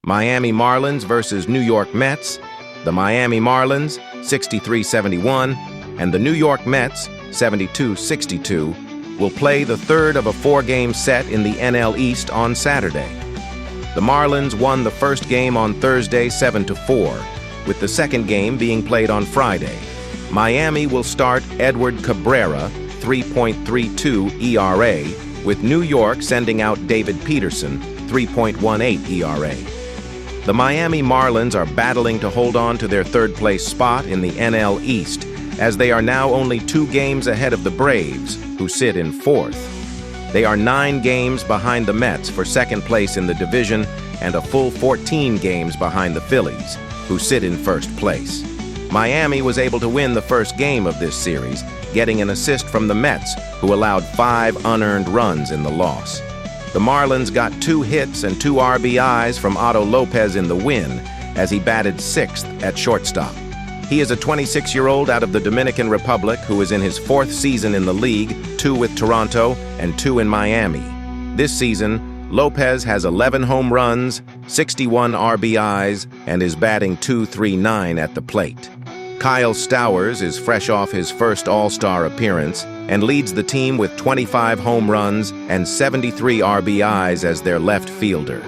Miami Marlins versus New York Mets. The Miami Marlins, 63-71, and the New York Mets, 72-62, will play the third of a four-game set in the NL East on Saturday. The Marlins won the first game on Thursday 7-4, with the second game being played on Friday. Miami will start Edward Cabrera, 3.32 ERA, with New York sending out David Peterson, 3.18 ERA. The Miami Marlins are battling to hold on to their third-place spot in the NL East, as they are now only 2 games ahead of the Braves, who sit in fourth. They are 9 games behind the Mets for second place in the division and a full 14 games behind the Phillies, who sit in first place. Miami was able to win the first game of this series, getting an assist from the Mets, who allowed 5 unearned runs in the loss. The Marlins got 2 hits and 2 RBIs from Otto Lopez in the win, as he batted 6th at shortstop. He is a 26-year-old out of the Dominican Republic who is in his 4th season in the league, 2 with Toronto and 2 in Miami. This season, Lopez has 11 home runs, 61 RBIs, and is batting .239 at the plate. Kyle Stowers is fresh off his first All-Star appearance and leads the team with 25 home runs and 73 RBIs as their left fielder.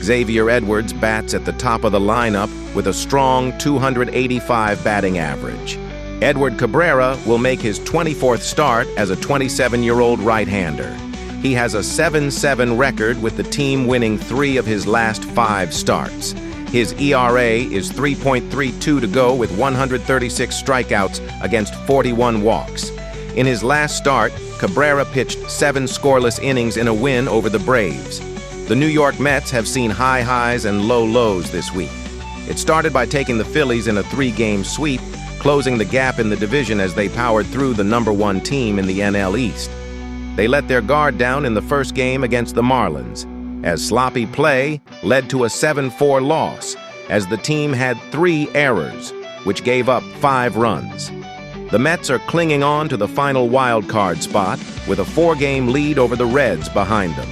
Xavier Edwards bats at the top of the lineup with a strong 285 batting average. Edward Cabrera will make his 24th start as a 27-year-old right-hander. He has a 7-7 record with the team winning 3 of his last 5 starts. His ERA is 3.32 to go with 136 strikeouts against 41 walks. In his last start, Cabrera pitched 7 scoreless innings in a win over the Braves. The New York Mets have seen high highs and low lows this week. It started by taking the Phillies in a 3-game sweep, closing the gap in the division as they powered through the #1 team in the NL East. They let their guard down in the first game against the Marlins, as sloppy play led to a 7-4 loss, as the team had 3 errors, which gave up 5 runs. The Mets are clinging on to the final wild card spot with a 4-game lead over the Reds behind them.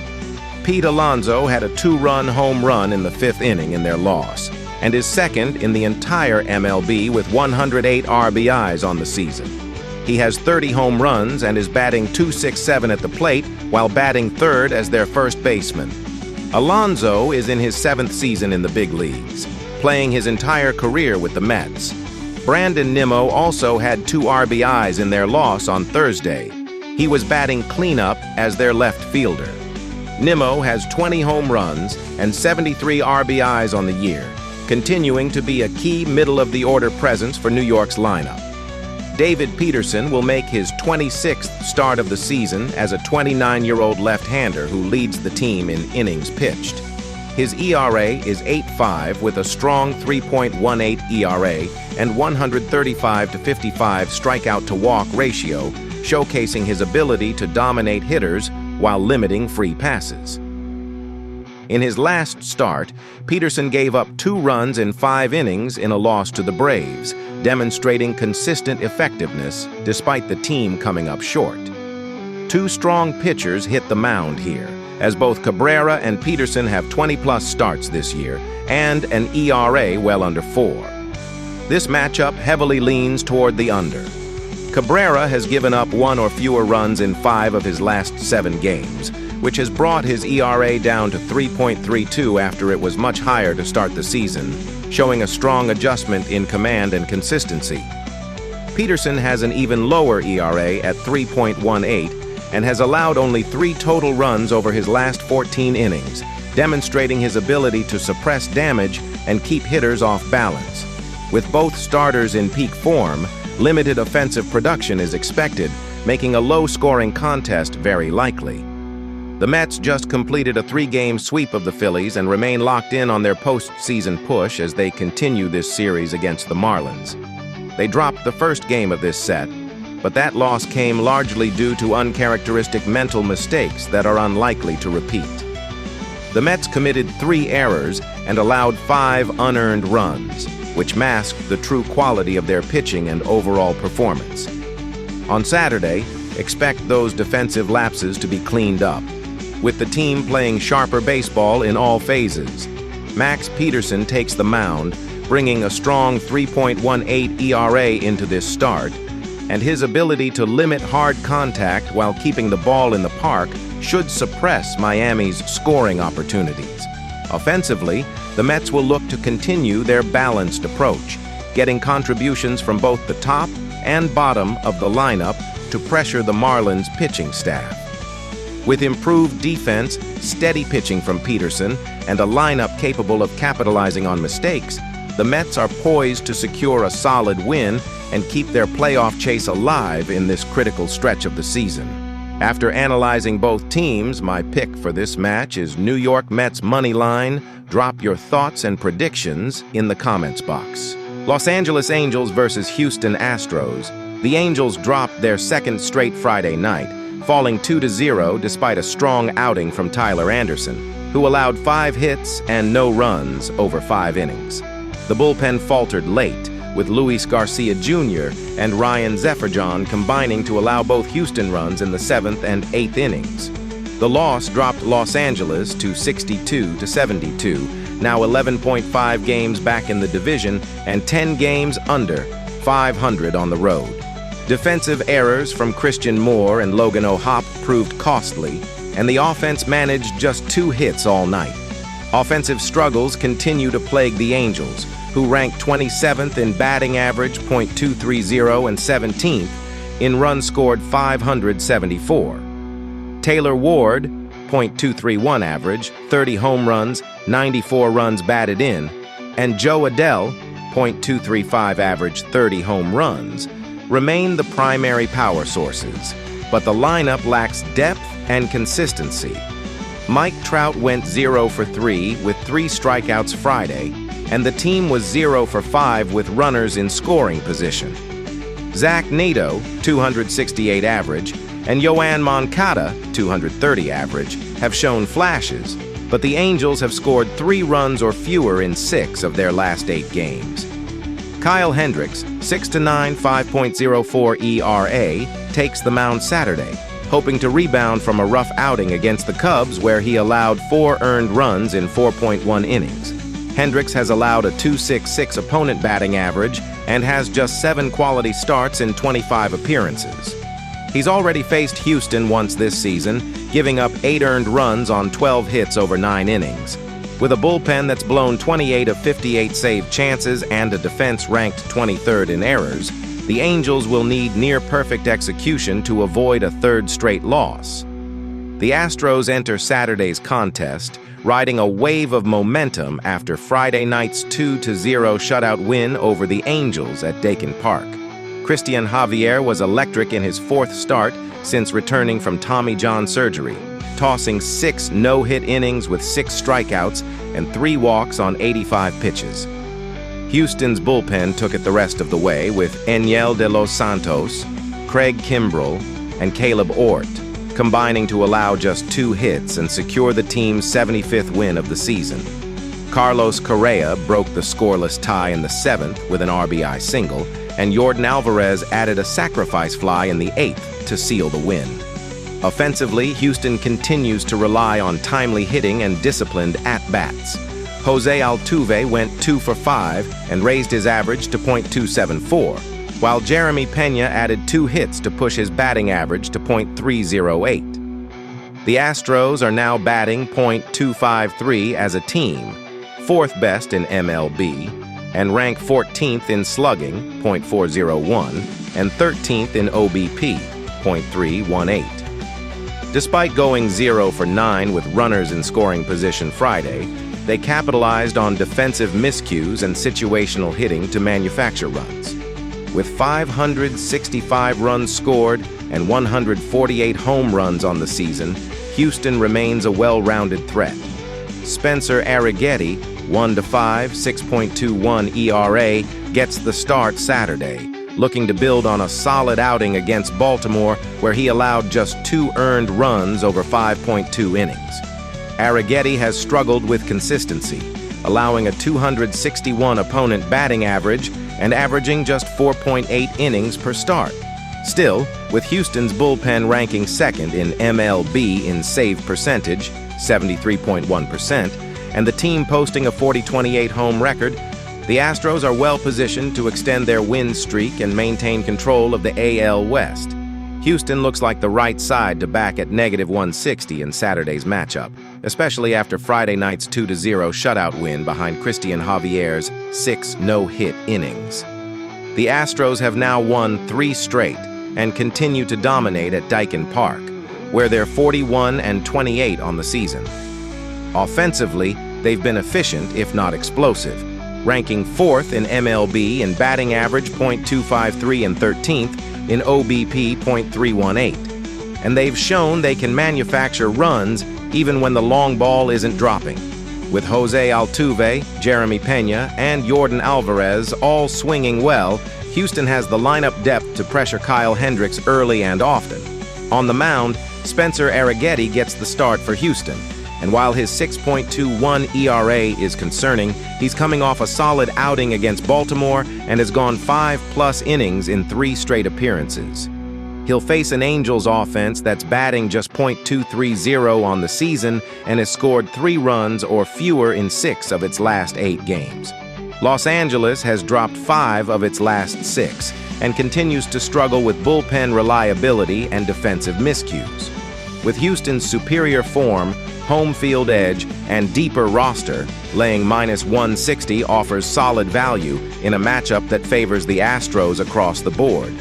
Pete Alonso had a 2-run home run in the 5th inning in their loss, and is second in the entire MLB with 108 RBIs on the season. He has 30 home runs and is batting .267 at the plate while batting third as their first baseman. Alonso is in his 7th season in the big leagues, playing his entire career with the Mets. Brandon Nimmo also had 2 RBIs in their loss on Thursday. He was batting cleanup as their left fielder. Nimmo has 20 home runs and 73 RBIs on the year, continuing to be a key middle-of-the-order presence for New York's lineup. David Peterson will make his 26th start of the season as a 29-year-old left-hander who leads the team in innings pitched. His ERA is 8.5 with a strong 3.18 ERA and 135-55 strikeout-to-walk ratio, showcasing his ability to dominate hitters while limiting free passes. In his last start, Peterson gave up 2 runs in 5 innings in a loss to the Braves, demonstrating consistent effectiveness despite the team coming up short. 2 strong pitchers hit the mound here, as both Cabrera and Peterson have 20-plus starts this year and an ERA well under 4. This matchup heavily leans toward the under. Cabrera has given up 1 or fewer runs in 5 of his last 7 games, which has brought his ERA down to 3.32 after it was much higher to start the season, showing a strong adjustment in command and consistency. Peterson has an even lower ERA at 3.18 and has allowed only 3 total runs over his last 14 innings, demonstrating his ability to suppress damage and keep hitters off balance. With both starters in peak form, limited offensive production is expected, making a low-scoring contest very likely. The Mets just completed a 3-game sweep of the Phillies and remain locked in on their postseason push as they continue this series against the Marlins. They dropped the first game of this set, but that loss came largely due to uncharacteristic mental mistakes that are unlikely to repeat. The Mets committed 3 errors and allowed 5 unearned runs, which masked the true quality of their pitching and overall performance. On Saturday, expect those defensive lapses to be cleaned up, with the team playing sharper baseball in all phases. Max Peterson takes the mound, bringing a strong 3.18 ERA into this start, and his ability to limit hard contact while keeping the ball in the park should suppress Miami's scoring opportunities. Offensively, the Mets will look to continue their balanced approach, getting contributions from both the top and bottom of the lineup to pressure the Marlins pitching staff. With improved defense, steady pitching from Peterson, and a lineup capable of capitalizing on mistakes, the Mets are poised to secure a solid win and keep their playoff chase alive in this critical stretch of the season. After analyzing both teams, my pick for this match is New York Mets money line. Drop your thoughts and predictions in the comments box. Los Angeles Angels versus Houston Astros. The Angels dropped their second straight Friday night, falling 2-0 despite a strong outing from Tyler Anderson, who allowed 5 hits and no runs over 5 innings. The bullpen faltered late, with Luis Garcia Jr. and Ryan Zefferjon combining to allow both Houston runs in the 7th and 8th innings. The loss dropped Los Angeles to 62-72, now 11.5 games back in the division and 10 games under 500 on the road. Defensive errors from Christian Moore and Logan O'Hoppe proved costly, and the offense managed just 2 hits all night. Offensive struggles continue to plague the Angels, who ranked 27th in batting average .230 and 17th in runs scored 574. Taylor Ward, .231 average, 30 home runs, 94 runs batted in, and Joe Adell, .235 average, 30 home runs, remain the primary power sources, but the lineup lacks depth and consistency. Mike Trout went 0 for 3 with 3 strikeouts Friday, and the team was 0 for 5 with runners in scoring position. Zach Nato, 268 average, and Yoan Moncada, 230 average, have shown flashes, but the Angels have scored 3 runs or fewer in 6 of their last 8 games. Kyle Hendricks, 6-9, 5.04 ERA, takes the mound Saturday, hoping to rebound from a rough outing against the Cubs where he allowed 4 earned runs in 4.1 innings. Hendricks has allowed a .266 opponent batting average and has just 7 quality starts in 25 appearances. He's already faced Houston once this season, giving up 8 earned runs on 12 hits over 9 innings. With a bullpen that's blown 28 of 58 saved chances and a defense ranked 23rd in errors, the Angels will need near-perfect execution to avoid a 3rd straight loss. The Astros enter Saturday's contest, riding a wave of momentum after Friday night's 2-0 shutout win over the Angels at Dakin Park. Christian Javier was electric in his 4th start since returning from Tommy John surgery, tossing 6 no-hit innings with 6 strikeouts and 3 walks on 85 pitches. Houston's bullpen took it the rest of the way with Enyel de los Santos, Craig Kimbrell, and Caleb Ort, combining to allow just 2 hits and secure the team's 75th win of the season. Carlos Correa broke the scoreless tie in the 7th with an RBI single, and Yordan Alvarez added a sacrifice fly in the 8th to seal the win. Offensively, Houston continues to rely on timely hitting and disciplined at-bats. Jose Altuve went 2 for 5 and raised his average to .274, while Jeremy Pena added 2 hits to push his batting average to .308. The Astros are now batting .253 as a team, 4th best in MLB, and rank 14th in slugging, .401, and 13th in OBP, .318. Despite going 0 for 9 with runners in scoring position Friday, they capitalized on defensive miscues and situational hitting to manufacture runs. With 565 runs scored and 148 home runs on the season, Houston remains a well-rounded threat. Spencer Arrighetti, 1-5, 6.21 ERA, gets the start Saturday, looking to build on a solid outing against Baltimore where he allowed just 2 earned runs over 5.2 innings. Arrighetti has struggled with consistency, allowing a 261 opponent batting average and averaging just 4.8 innings per start. Still, with Houston's bullpen ranking 2nd in MLB in save percentage, 73.1%, and the team posting a 40-28 home record, the Astros are well positioned to extend their win streak and maintain control of the AL West. Houston looks like the right side to back at -160 in Saturday's matchup, especially after Friday night's 2-0 shutout win behind Christian Javier's 6 no-hit innings. The Astros have now won 3 straight and continue to dominate at Daikin Park, where they're 41-28 on the season. Offensively, they've been efficient, if not explosive, ranking 4th in MLB in batting average .253 and 13th in OBP .318. And they've shown they can manufacture runs even when the long ball isn't dropping. With Jose Altuve, Jeremy Pena, and Yordan Alvarez all swinging well, Houston has the lineup depth to pressure Kyle Hendricks early and often. On the mound, Spencer Arrighetti gets the start for Houston, and while his 6.21 ERA is concerning, he's coming off a solid outing against Baltimore and has gone 5+ innings in 3 straight appearances. He'll face an Angels offense that's batting just .230 on the season and has scored 3 runs or fewer in 6 of its last 8 games. Los Angeles has dropped 5 of its last 6 and continues to struggle with bullpen reliability and defensive miscues. With Houston's superior form, home field edge, and deeper roster, laying -160 offers solid value in a matchup that favors the Astros across the board.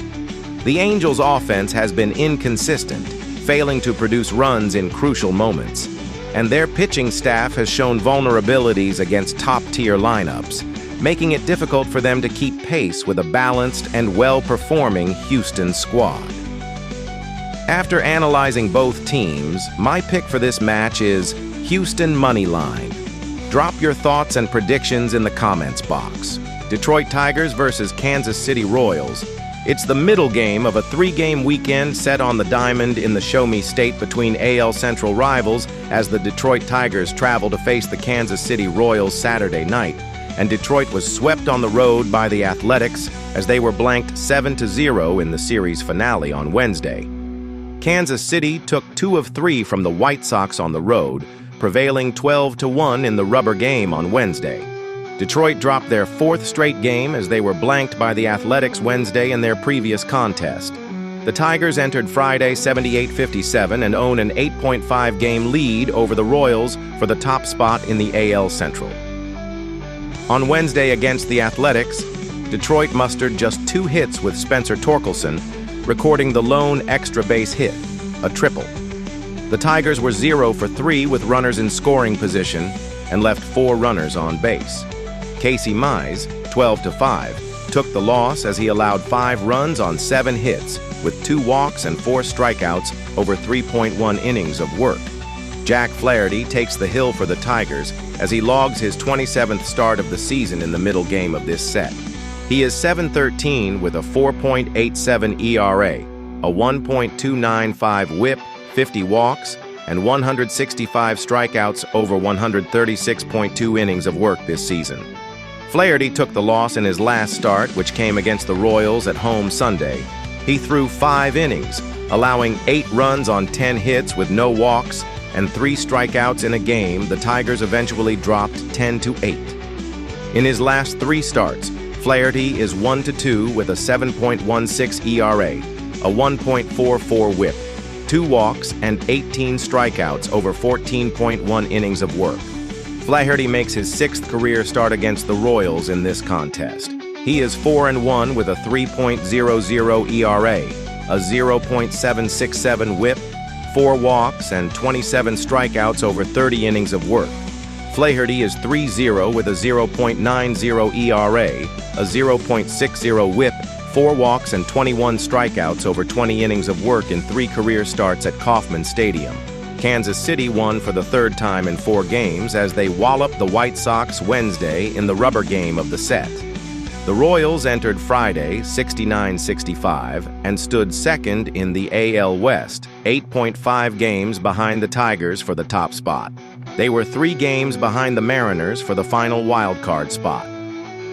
The Angels' offense has been inconsistent, failing to produce runs in crucial moments, and their pitching staff has shown vulnerabilities against top-tier lineups, making it difficult for them to keep pace with a balanced and well-performing Houston squad. After analyzing both teams, my pick for this match is Houston Moneyline. Drop your thoughts and predictions in the comments box. Detroit Tigers versus Kansas City Royals. It's the middle game of a 3-game weekend set on the diamond in the Show Me State between AL Central rivals as the Detroit Tigers travel to face the Kansas City Royals Saturday night, and Detroit was swept on the road by the Athletics as they were blanked 7-0 in the series finale on Wednesday. Kansas City took 2 of 3 from the White Sox on the road, prevailing 12-1 in the rubber game on Wednesday. Detroit dropped their 4th straight game as they were blanked by the Athletics Wednesday in their previous contest. The Tigers entered Friday 78-57 and own an 8.5-game lead over the Royals for the top spot in the AL Central. On Wednesday against the Athletics, Detroit mustered just 2 hits with Spencer Torkelson, recording the lone extra base hit, a triple. The Tigers were 0 for 3 with runners in scoring position and left 4 runners on base. Casey Mize, 12-5, took the loss as he allowed 5 runs on 7 hits with 2 walks and 4 strikeouts over 3.1 innings of work. Jack Flaherty takes the hill for the Tigers as he logs his 27th start of the season in the middle game of this set. He is 7-13 with a 4.87 ERA, a 1.295 WHIP, 50 walks, and 165 strikeouts over 136.2 innings of work this season. Flaherty took the loss in his last start, which came against the Royals at home Sunday. He threw 5 innings, allowing 8 runs on 10 hits with no walks and 3 strikeouts in a game. The Tigers eventually dropped 10-8. In his last 3 starts, Flaherty is 1-2 with a 7.16 ERA, a 1.44 WHIP, 2 walks, and 18 strikeouts over 14.1 innings of work. Flaherty makes his 6th career start against the Royals in this contest. He is 4-1 with a 3.00 ERA, a 0.767 WHIP, 4 walks, and 27 strikeouts over 30 innings of work. Flaherty is 3-0 with a 0.90 ERA, a 0.60 WHIP, 4 walks, and 21 strikeouts over 20 innings of work in 3 career starts at Kauffman Stadium. Kansas City won for the 3rd time in 4 games as they walloped the White Sox Wednesday in the rubber game of the set. The Royals entered Friday 69-65 and stood 2nd in the AL West, 8.5 games behind the Tigers for the top spot. They were 3 games behind the Mariners for the final wildcard spot.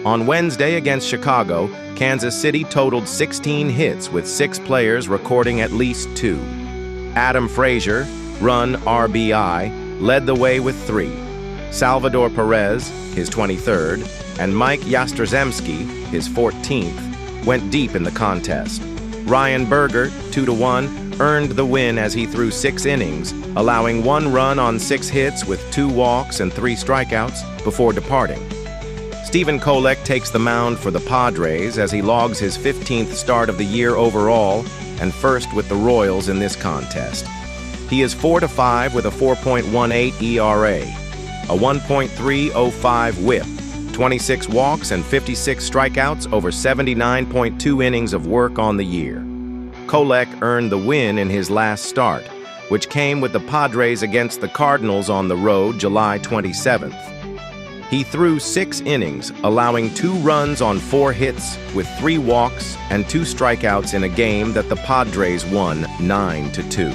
On Wednesday against Chicago, Kansas City totaled 16 hits with 6 players recording at least 2. Adam Frazier, run RBI, led the way with 3. Salvador Perez, his 23rd, and Mike Jastrzemski, his 14th, went deep in the contest. Ryan Berger, 2-1, earned the win as he threw 6 innings, allowing 1 run on 6 hits with 2 walks and 3 strikeouts before departing. Stephen Kolek takes the mound for the Padres as he logs his 15th start of the year overall and first with the Royals in this contest. He is 4-5 with a 4.18 ERA, a 1.305 WHIP, 26 walks and 56 strikeouts over 79.2 innings of work on the year. Kolek earned the win in his last start, which came with the Padres against the Cardinals on the road July 27th. He threw 6 innings, allowing 2 runs on 4 hits with 3 walks and 2 strikeouts in a game that the Padres won 9-2.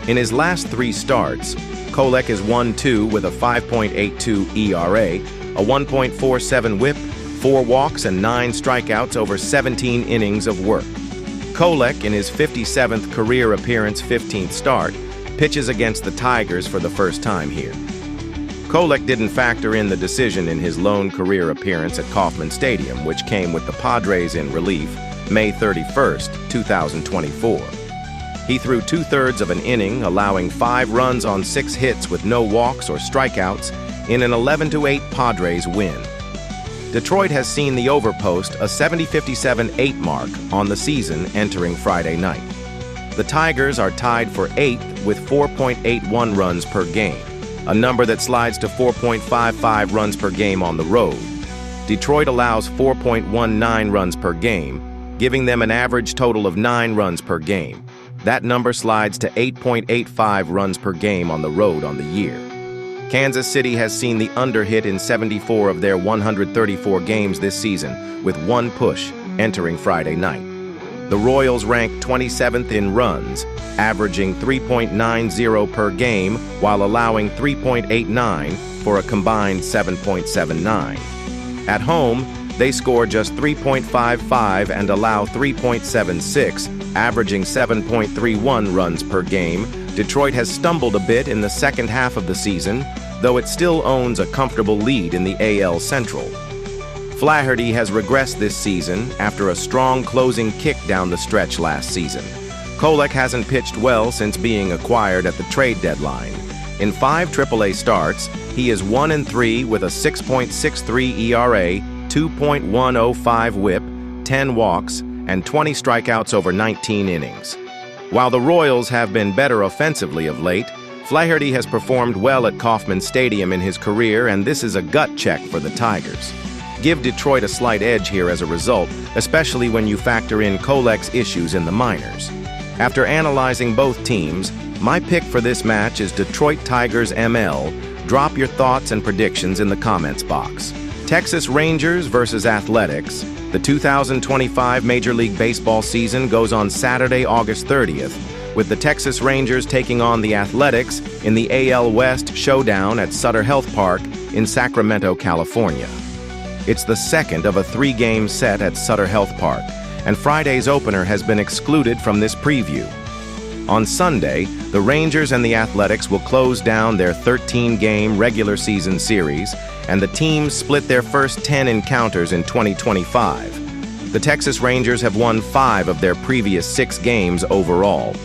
In his last 3 starts, Kolek is 1-2 with a 5.82 ERA, a 1.47 WHIP, 4 walks and 9 strikeouts over 17 innings of work. Kolek, in his 57th career appearance, 15th start, pitches against the Tigers for the first time here. Kolek didn't factor in the decision in his lone career appearance at Kauffman Stadium, which came with the Padres in relief May 31st, 2024. He threw 2/3 of an inning, allowing 5 runs on 6 hits with no walks or strikeouts in an 11-8 Padres win. Detroit has seen the overpost a 70-57-8 mark on the season entering Friday night. The Tigers are tied for 8th with 4.81 runs per game, a number that slides to 4.55 runs per game on the road. Detroit allows 4.19 runs per game, giving them an average total of 9 runs per game. That number slides to 8.85 runs per game on the road on the year. Kansas City has seen the under hit in 74 of their 134 games this season, with 1 push entering Friday night. The Royals rank 27th in runs, averaging 3.90 per game while allowing 3.89 for a combined 7.79. At home, they score just 3.55 and allow 3.76, averaging 7.31 runs per game. Detroit has stumbled a bit in the second half of the season, though it still owns a comfortable lead in the AL Central. Flaherty has regressed this season after a strong closing kick down the stretch last season. Kolek hasn't pitched well since being acquired at the trade deadline. In 5 AAA starts, he is 1-3 with a 6.63 ERA, 2.105 WHIP, 10 walks, and 20 strikeouts over 19 innings. While the Royals have been better offensively of late, Flaherty has performed well at Kauffman Stadium in his career, and this is a gut check for the Tigers. Give Detroit a slight edge here as a result, especially when you factor in Kolek's issues in the minors. After analyzing both teams, my pick for this match is Detroit Tigers ML. Drop your thoughts and predictions in the comments box. Texas Rangers versus Athletics. The 2025 Major League Baseball season goes on Saturday, August 30th, with the Texas Rangers taking on the Athletics in the AL West showdown at Sutter Health Park in Sacramento, California. It's the second of a 3-game set at Sutter Health Park, and Friday's opener has been excluded from this preview. On Sunday, the Rangers and the Athletics will close down their 13-game regular season series, and the teams split their first 10 encounters in 2025. The Texas Rangers have won 5 of their previous 6 games overall.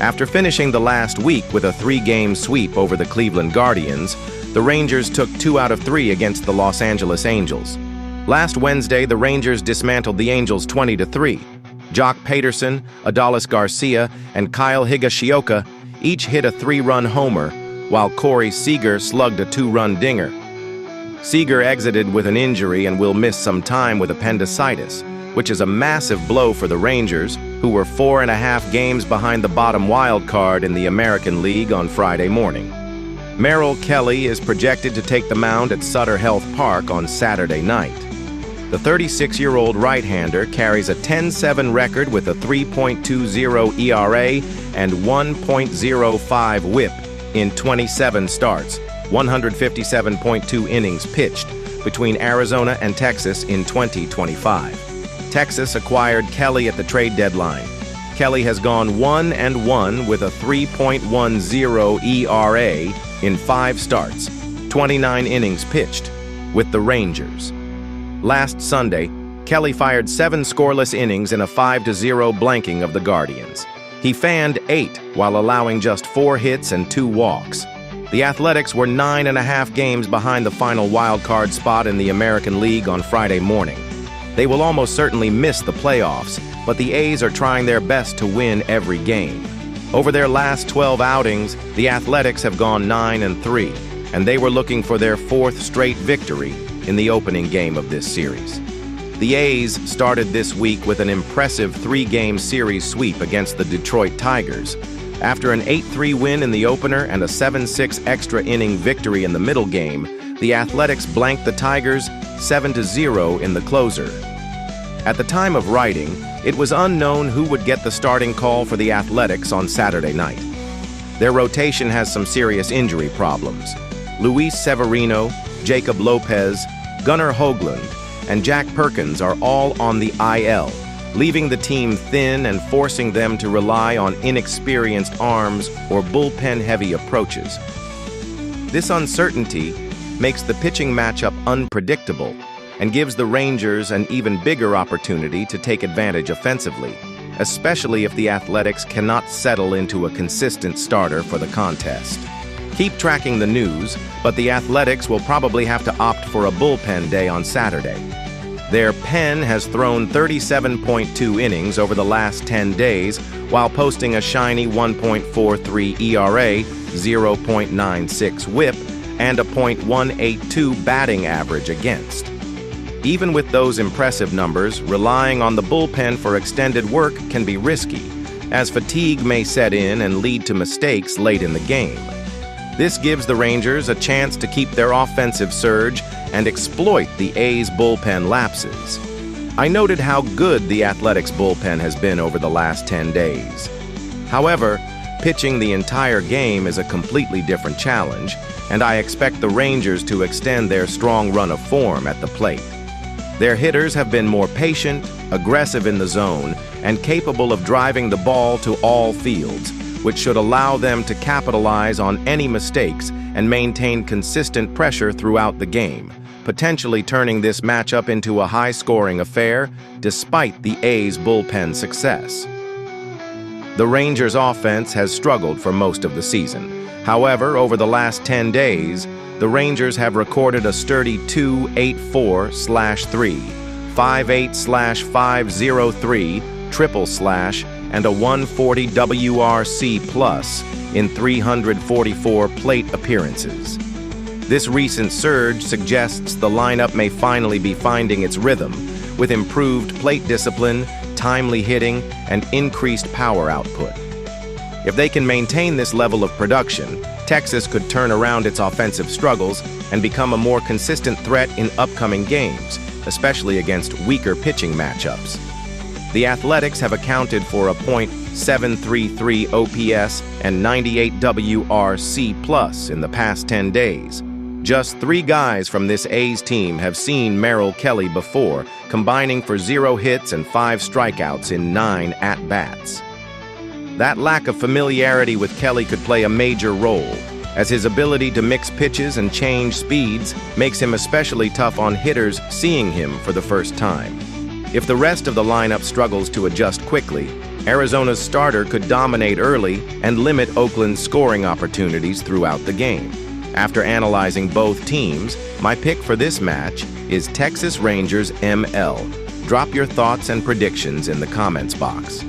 After finishing the last week with a 3-game sweep over the Cleveland Guardians, the Rangers took 2 out of 3 against the Los Angeles Angels. Last Wednesday, the Rangers dismantled the Angels 20-3. Jock Peterson, Adolis Garcia, and Kyle Higashioka each hit a 3-run homer, while Corey Seager slugged a 2-run dinger. Seager exited with an injury and will miss some time with appendicitis, which is a massive blow for the Rangers, who were 4.5 games behind the bottom wild card in the American League on Friday morning. Merrill Kelly is projected to take the mound at Sutter Health Park on Saturday night. The 36-year-old right-hander carries a 10-7 record with a 3.20 ERA and 1.05 WHIP in 27 starts, 157.2 innings pitched between Arizona and Texas in 2025. Texas acquired Kelly at the trade deadline. Kelly has gone 1-1 with a 3.10 ERA in 5 starts, 29 innings pitched, with the Rangers. Last Sunday, Kelly fired 7 scoreless innings in a 5-0 blanking of the Guardians. He fanned 8 while allowing just 4 hits and 2 walks. The Athletics were 9.5 games behind the final wild-card spot in the American League on Friday morning. They will almost certainly miss the playoffs, but the A's are trying their best to win every game. Over their last 12 outings, the Athletics have gone 9-3, and they were looking for their 4th straight victory in the opening game of this series. The A's started this week with an impressive 3-game series sweep against the Detroit Tigers. After an 8-3 win in the opener and a 7-6 extra inning victory in the middle game, the Athletics blanked the Tigers 7-0 in the closer. At the time of writing, it was unknown who would get the starting call for the Athletics on Saturday night. Their rotation has some serious injury problems. Luis Severino, Jacob Lopez, Gunnar Hoagland, and Jack Perkins are all on the IL, leaving the team thin and forcing them to rely on inexperienced arms or bullpen-heavy approaches. This uncertainty makes the pitching matchup unpredictable and gives the Rangers an even bigger opportunity to take advantage offensively, especially if the Athletics cannot settle into a consistent starter for the contest. Keep tracking the news, but the Athletics will probably have to opt for a bullpen day on Saturday. Their pen has thrown 37.2 innings over the last 10 days while posting a shiny 1.43 ERA, 0.96 WHIP, and a .182 batting average against. Even with those impressive numbers, relying on the bullpen for extended work can be risky, as fatigue may set in and lead to mistakes late in the game. This gives the Rangers a chance to keep their offensive surge and exploit the A's bullpen lapses. I noted how good the Athletics bullpen has been over the last 10 days. However, pitching the entire game is a completely different challenge, and I expect the Rangers to extend their strong run of form at the plate. Their hitters have been more patient, aggressive in the zone, and capable of driving the ball to all fields, which should allow them to capitalize on any mistakes and maintain consistent pressure throughout the game, potentially turning this matchup into a high-scoring affair despite the A's bullpen success. The Rangers' offense has struggled for most of the season. However, over the last 10 days, the Rangers have recorded a sturdy 2.84/3, 5.8/503, triple slash, and a 140 WRC plus in 344 plate appearances. This recent surge suggests the lineup may finally be finding its rhythm, with improved plate discipline, timely hitting, and increased power output. If they can maintain this level of production, Texas could turn around its offensive struggles and become a more consistent threat in upcoming games, especially against weaker pitching matchups. The Athletics have accounted for a .733 OPS and 98 WRC plus in the past 10 days. Just 3 guys from this A's team have seen Merrill Kelly before, combining for 0 hits and 5 strikeouts in 9 at-bats. That lack of familiarity with Kelly could play a major role, as his ability to mix pitches and change speeds makes him especially tough on hitters seeing him for the first time. If the rest of the lineup struggles to adjust quickly, Arizona's starter could dominate early and limit Oakland's scoring opportunities throughout the game. After analyzing both teams, my pick for this match is Texas Rangers ML. Drop your thoughts and predictions in the comments box.